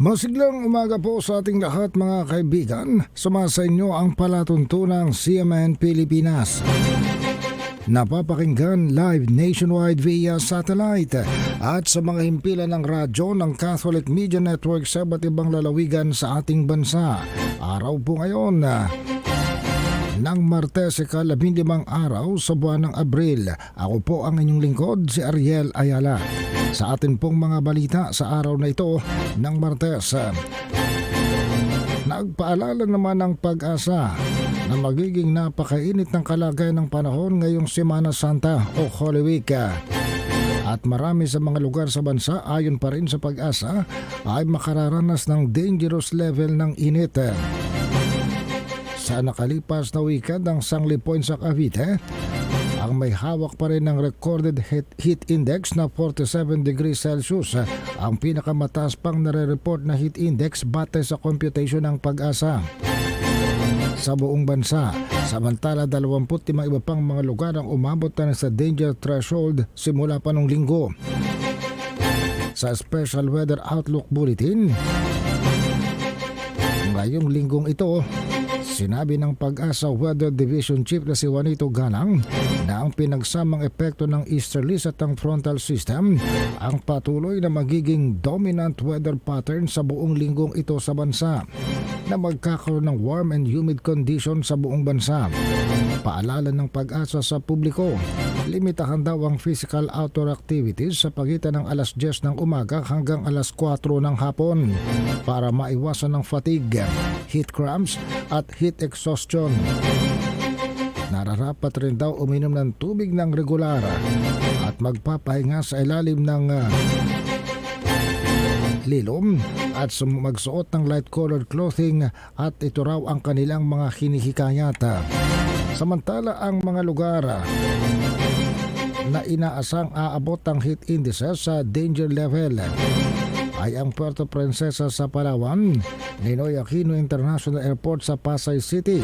Masiglang umaga po sa ating lahat mga kaibigan. Sumasa inyo ang palatuntunang CMN Pilipinas. Napapakinggan live nationwide via satellite at sa mga himpilan ng radyo ng Catholic Media Network sa iba't ibang lalawigan sa ating bansa. Araw po ngayon ng Martes, ika-15 araw sa buwan ng Abril. Ako po ang inyong lingkod, si Ariel Ayala. Sa atin pong mga balita sa araw na ito ng Martes, nagpaalala naman ng Pag-asa na magiging napakainit ng kalagayan ng panahon ngayong Semana Santa o Holy Week. At marami sa mga lugar sa bansa, ayon pa rin sa Pag-asa, ay makararanas ng dangerous level ng init. Sa nakalipas na weekend, ang Sanglipoint sa Cavite ang may hawak pa rin ng recorded heat index na 47 degrees Celsius, ang pinakamataas pang nare-report na heat index batay sa computation ng Pag-asa sa buong bansa. Samantala, 25 iba pang mga lugar ang umabot na sa danger threshold simula pa nung linggo. Sa Special Weather Outlook Bulletin ngayong linggong ito, sinabi ng Pag-asa Weather Division Chief na si Juanito Galang na ang pinagsamang epekto ng easterlies at ang frontal system ang patuloy na magiging dominant weather pattern sa buong linggong ito sa bansa, na magkakaroon ng warm and humid condition sa buong bansa. Paalala ng Pag-asa sa publiko, limitahan daw ang physical outdoor activities sa pagitan ng alas 10 ng umaga hanggang alas 4 ng hapon para maiwasan ng fatigue, heat cramps at heat exhaustion. Nararapat rin daw uminom ng tubig ng regular at magpapahinga sa ilalim ng lilom at magsuot ng light-colored clothing, at ito raw ang kanilang mga hinihikayat. Samantala, ang mga lugar na inaasang aabot ang heat indices sa danger level ay ang Puerto Princesa sa Palawan, Ninoy Aquino International Airport sa Pasay City,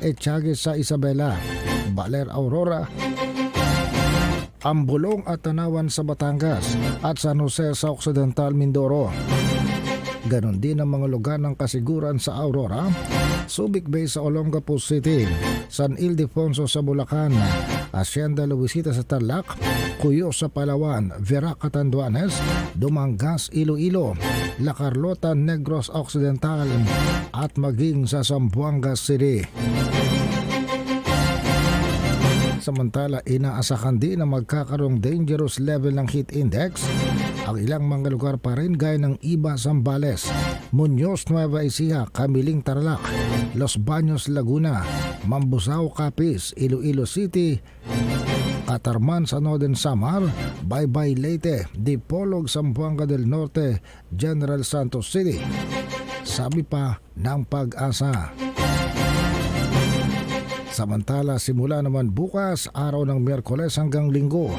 Etiague sa Isabela, Baler Aurora, Ambulong at Tanawan sa Batangas at San Jose sa Occidental Mindoro. Ganon din ang mga lugar ng kasiguran sa Aurora, Subic Bay sa Olongapo City, San Ildefonso sa Bulacan, Hacienda Luisita sa Tarlac, Cuyo sa Palawan, Verac Catanduanes, Dumangas, Iloilo, La Carlota, Negros Occidental at maging sa Zamboanga City. Samantala, inaasahan din na magkakaroong dangerous level ng heat index ang ilang mga lugar pa rin gaya ng Iba, Zambales, Muñoz, Nueva Ecija, Camiling, Tarlac, Los Baños, Laguna, Mambusao, Capiz, Iloilo City, Catarman sa Northern Samar, Baybay, Leyte, Dipolog, Zamboanga del Norte, General Santos City. Sabi pa ng Pag-asa. Samantala, simula naman bukas, araw ng Miyerkules hanggang Linggo,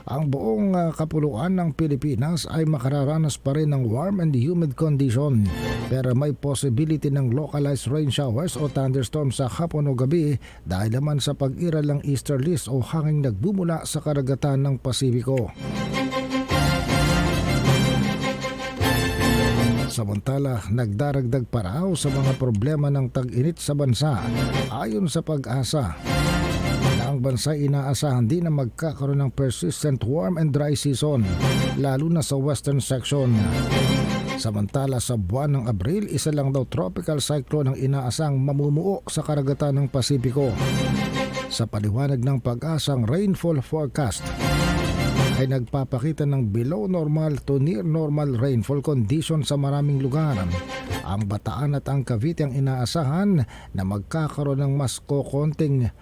ang buong kapuluan ng Pilipinas ay makararanas pa rin ng warm and humid condition, pero may possibility ng localized rain showers o thunderstorms sa hapon o gabi dahil naman sa pag-iral ng easterlies o hanging nagbumula sa karagatan ng Pasipiko. Samantala, nagdaragdag pa raw sa mga problema ng tag-init sa bansa. Ayon sa Pag-asa, na ang bansa inaasahan din na magkakaroon ng persistent warm and dry season, lalo na sa western section. Samantala, sa buwan ng Abril, isa lang daw tropical cyclone ang inaasang mamumuo sa karagatan ng Pasipiko. Sa paliwanag ng Pag-asang rainfall forecast, ay nagpapakita ng below normal to near normal rainfall condition sa maraming lugar. Ang Bataan at ang Cavite ang inaasahan na magkakaroon ng mas kokonting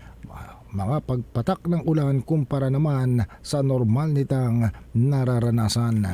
mga pagpatak ng ulan kumpara naman sa normal nitang nararanasan.